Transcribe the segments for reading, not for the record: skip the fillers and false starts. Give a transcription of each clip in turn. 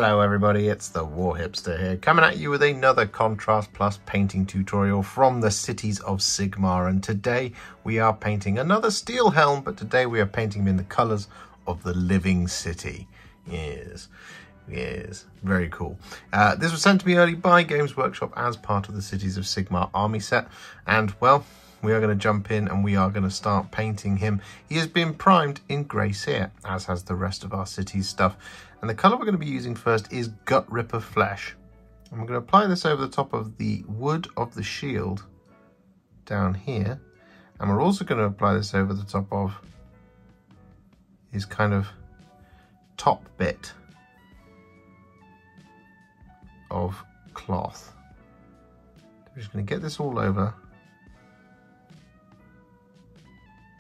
Hello everybody, it's the Warhipster here, coming at you with another Contrast Plus painting tutorial from the Cities of Sigmar, and today we are painting another Steelhelm, but today we are painting him in the colours of the Living City. Yes, very cool. This was sent to me early by Games Workshop as part of the Cities of Sigmar army set, and well, we are going to jump in and we are going to start painting him. He has been primed in grey Seer, as has the rest of our cities stuff. And the colour we're going to be using first is Gutrippa Flesh. And we're going to apply this over the top of the wood of the shield down here. And we're also going to apply this over the top of his kind of top bit of cloth. We're just going to get this all over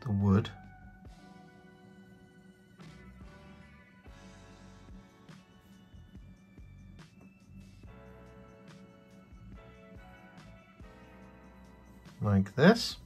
the wood. Like this.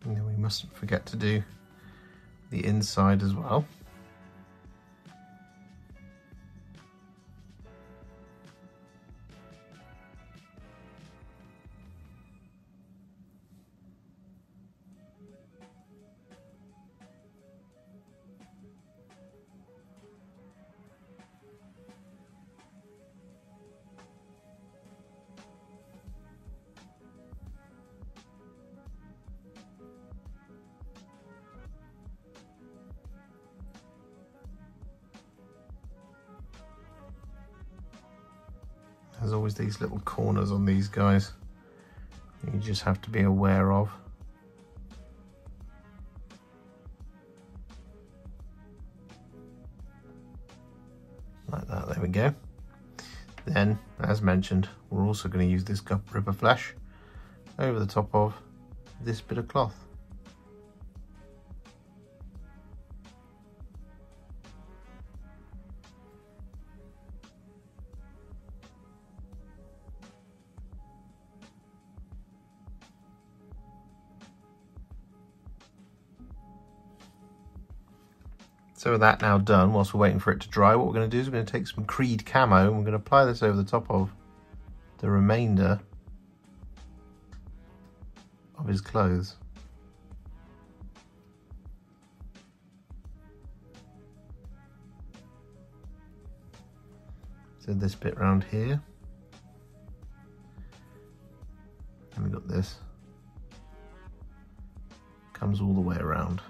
And then we mustn't forget to do the inside as well. There's always these little corners on these guys you just have to be aware of. Like that, there we go. Then, as mentioned, we're also going to use this Gutrippa Flesh over the top of this bit of cloth. So with that now done, whilst we're waiting for it to dry, what we're going to do is we're going to take some Creed Camo and we're going to apply this over the top of the remainder of his clothes. So this bit round here, and we've got this, comes all the way around.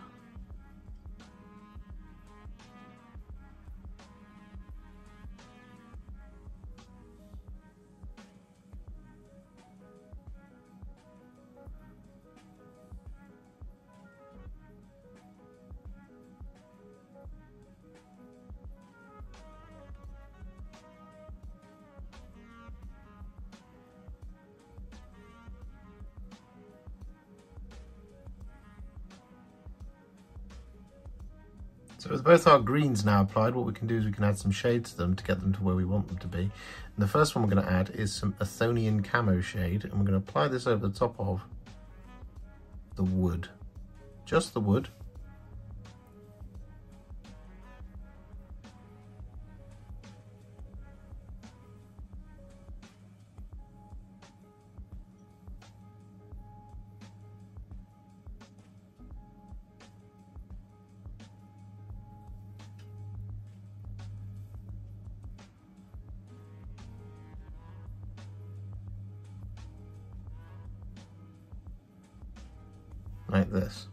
So with both our greens now applied, what we can do is we can add some shades to them to get them to where we want them to be. And the first one we're going to add is some Athonian Camoshade, and we're going to apply this over the top of the wood. Just the wood. Like this.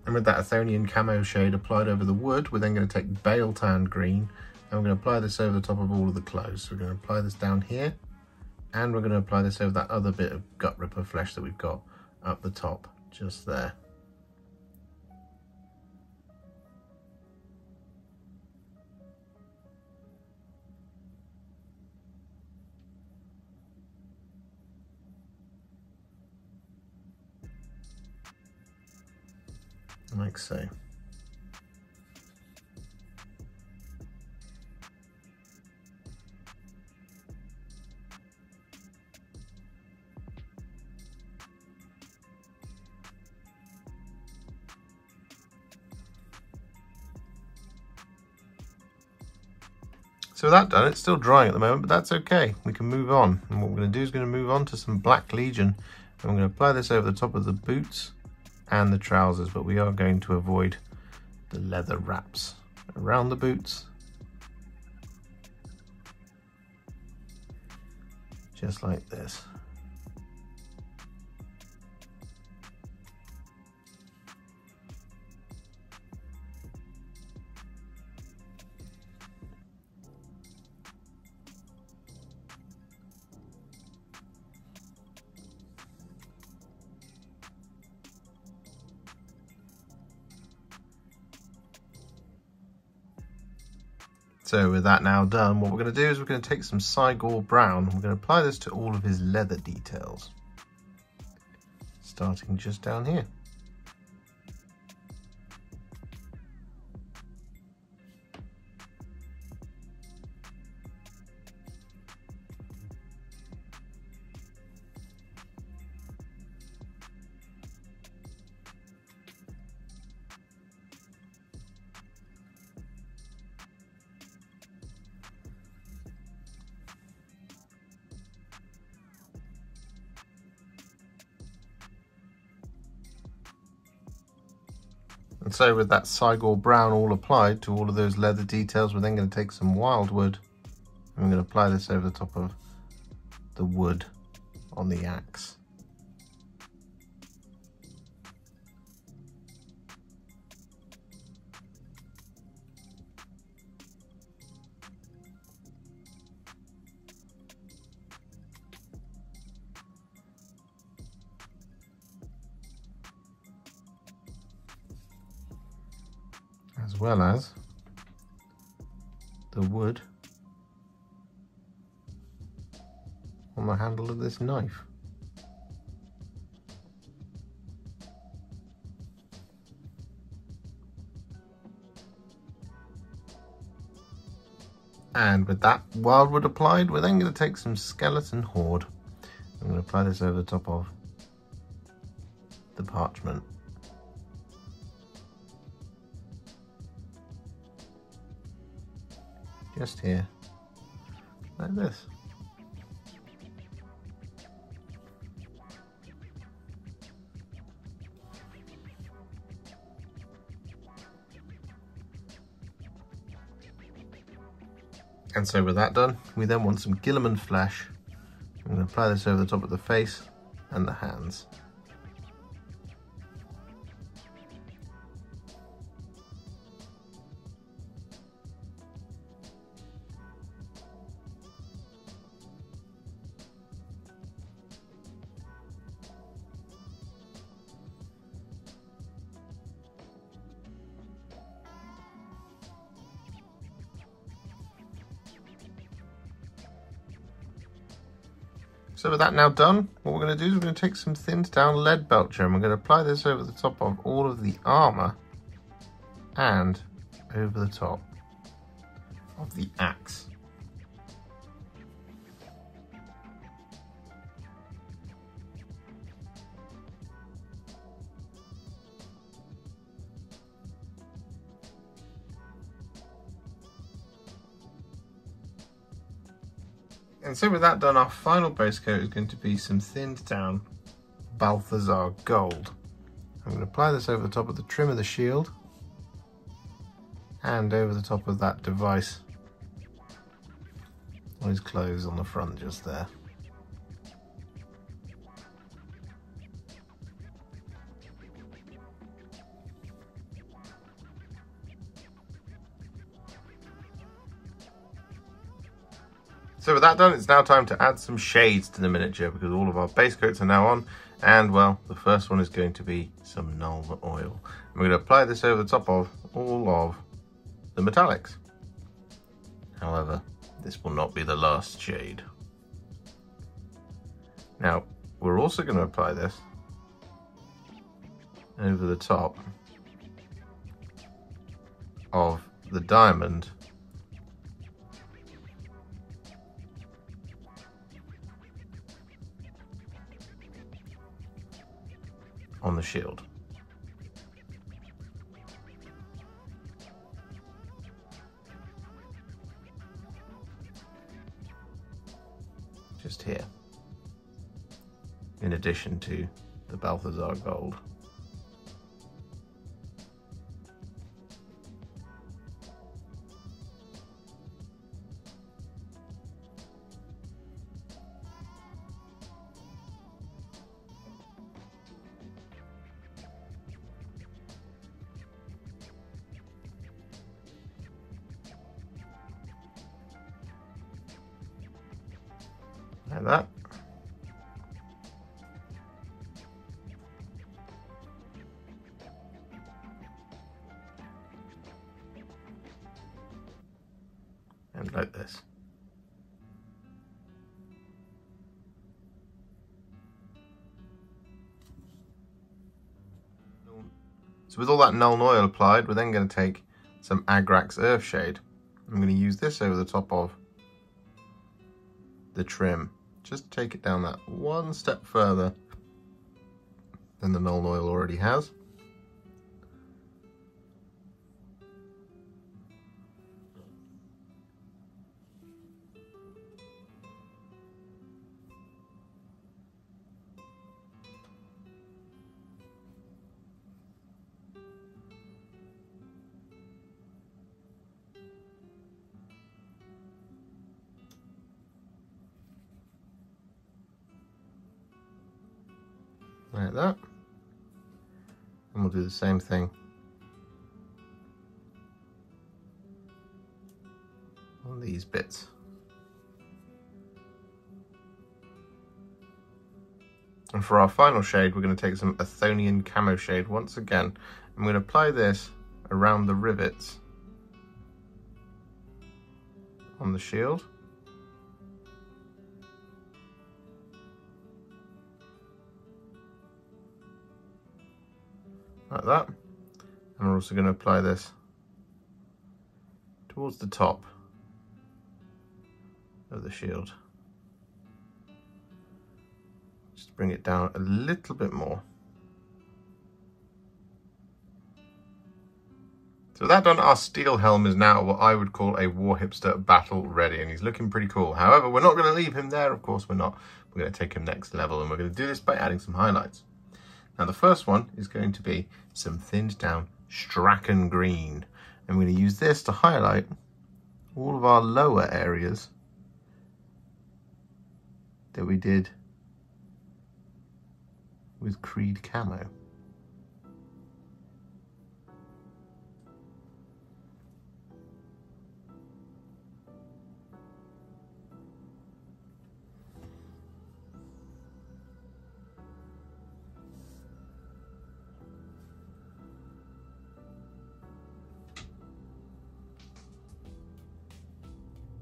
And with that Athonian Camoshade applied over the wood, we're then going to take Biel-Tan Green and we're going to apply this over the top of all of the clothes. So we're going to apply this down here And we're going to apply this over that other bit of Gutrippa Flesh that we've got up the top, just there. Like so. So with that done, it's still drying at the moment, but that's okay. We can move on. And what we're going to do is going to move on to some Black Legion. And we're going to apply this over the top of the boots and the trousers, but we are going to avoid the leather wraps around the boots. Just like this. So with that now done, what we're going to do is we're going to take some Cygor Brown and we're going to apply this to all of his leather details, starting just down here. And so with that Cygor Brown all applied to all of those leather details, we're then going to take some Wyldwood and we're going to apply this over the top of the wood on the axe. As well as the wood on the handle of this knife. And with that Wyldwood applied, we're then going to take some Skeleton Horde. I'm going to apply this over the top of the parchment. Just here, like this. And so with that done, we then want some Guilliman Flesh. I'm going to apply this over the top of the face and the hands. So with that now done, what we're going to do is we're going to take some thinned down Leadbelcher and we're going to apply this over the top of all of the armour and over the top of the axe. And so with that done, our final base coat is going to be some thinned down Balthasar Gold. I'm going to apply this over the top of the trim of the shield and over the top of that device on his clothes on the front just there. So with that done, it's now time to add some shades to the miniature because all of our base coats are now on. And well, the first one is going to be some Nuln Oil. I'm going to apply this over the top of all of the metallics. However, this will not be the last shade. Now, we're also going to apply this over the top of the diamond on the shield. Just here, in addition to the Balthasar Gold. Like that. And like this. So with all that Nuln Oil applied, we're then going to take some Agrax Earthshade. I'm going to use this over the top of the trim. Just take it down that one step further than the Nuln Oil already has. Like that, and we'll do the same thing on these bits. And for our final shade, we're going to take some Athonian Camoshade once again. I'm going to apply this around the rivets on the shield. Like that, and we're also going to apply this towards the top of the shield. Just bring it down a little bit more. So with that done, our Steelhelm is now what I would call a Warhipster battle ready, and he's looking pretty cool. However, we're not going to leave him there, of course we're not. We're going to take him next level, and we're going to do this by adding some highlights. Now the first one is going to be some thinned down Straken Green. And we're going to use this to highlight all of our lower areas that we did with Creed Camo.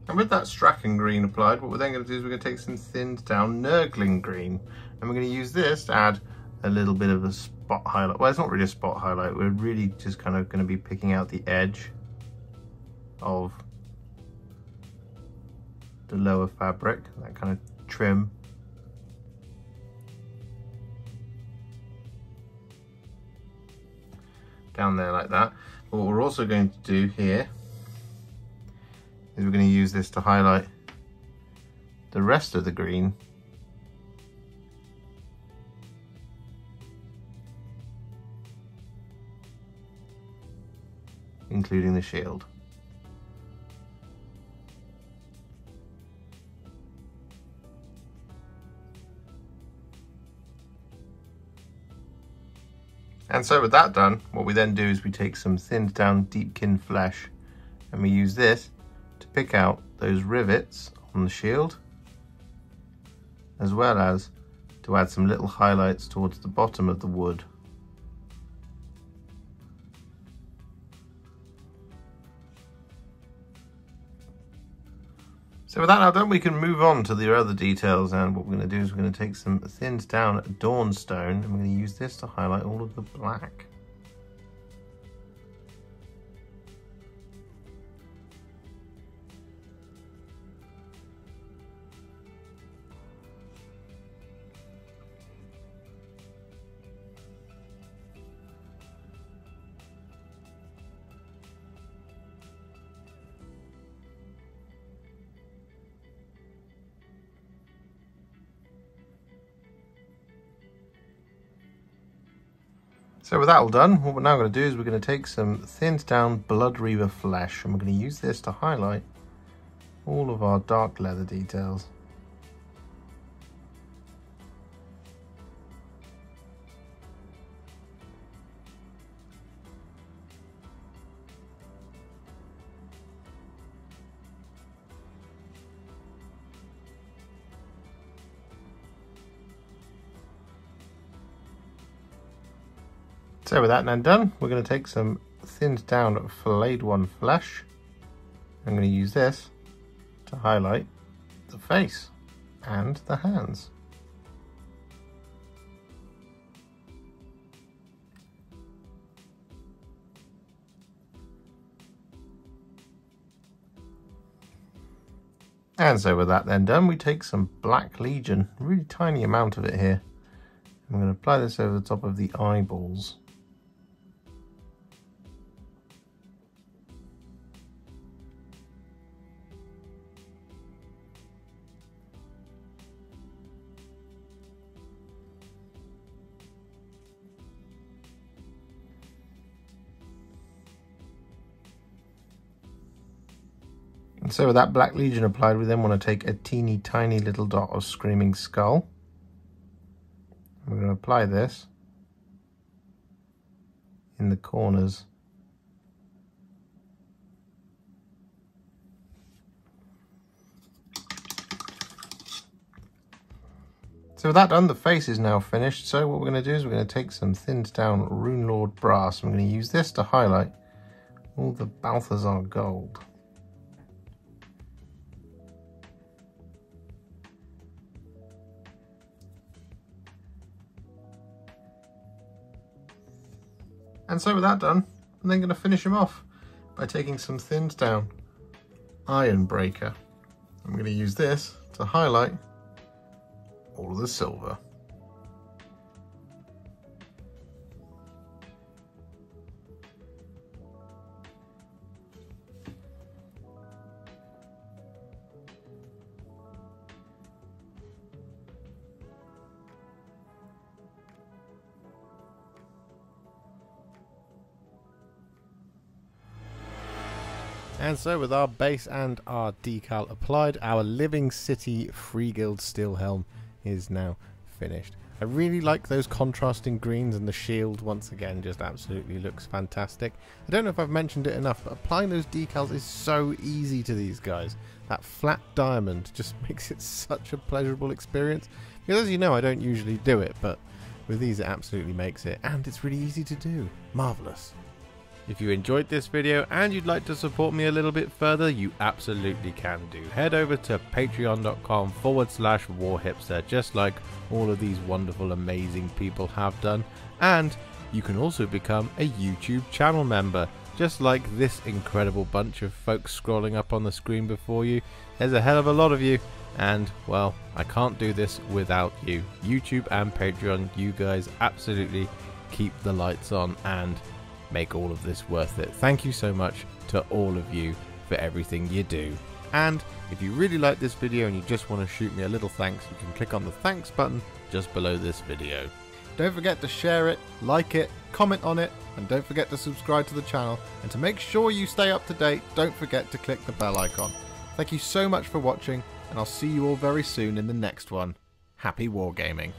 And with that Straken Green applied, what we're then going to do is we're going to take some thinned down Nurgling Green, and we're going to use this to add a little bit of a spot highlight. Well, it's not really a spot highlight, we're really just kind of going to be picking out the edge of the lower fabric, that kind of trim. Down there like that. But what we're also going to do here is we're going to use this to highlight the rest of the green, including the shield. And so with that done, what we then do is we take some thinned down Deepkin Flesh, and we use this to pick out those rivets on the shield, as well as to add some little highlights towards the bottom of the wood. So with that now done, we can move on to the other details, and what we're going to do is we're going to take some thinned down Dawnstone and we're going to use this to highlight all of the black. So with that all done, what we're now going to do is we're going to take some thinned down Bloodreaver Flesh and we're going to use this to highlight all of our dark leather details. So with that now done, we're going to take some thinned down Flayed One Flesh. I'm going to use this to highlight the face and the hands. And so with that then done, we take some Black Legion, a really tiny amount of it here. I'm going to apply this over the top of the eyeballs. And so with that Black Legion applied, we then want to take a teeny tiny little dot of Screaming Skull. We're going to apply this in the corners. So with that done, the face is now finished. So what we're going to do is we're going to take some thinned down Runelord Brass. I'm going to use this to highlight all the Balthasar Gold. And so with that done, I'm then going to finish him off by taking some thinned down Ironbreaker. I'm going to use this to highlight all of the silver. And so with our base and our decal applied, our Living City Freeguild Steelhelm is now finished. I really like those contrasting greens, and the shield once again just absolutely looks fantastic. I don't know if I've mentioned it enough, but applying those decals is so easy to these guys. That flat diamond just makes it such a pleasurable experience. Because as you know, I don't usually do it, but with these it absolutely makes it, and it's really easy to do. Marvellous. If you enjoyed this video and you'd like to support me a little bit further, you absolutely can do. Head over to patreon.com/Warhipster, just like all of these wonderful, amazing people have done. And you can also become a YouTube channel member, just like this incredible bunch of folks scrolling up on the screen before you. There's a hell of a lot of you, and well, I can't do this without you. YouTube and Patreon, you guys absolutely keep the lights on and make all of this worth it. Thank you so much to all of you for everything you do. And if you really like this video and you just want to shoot me a little thanks, you can click on the thanks button just below this video. Don't forget to share it, like it, comment on it, and don't forget to subscribe to the channel. And to make sure you stay up to date, don't forget to click the bell icon. Thank you so much for watching, and I'll see you all very soon in the next one. Happy wargaming.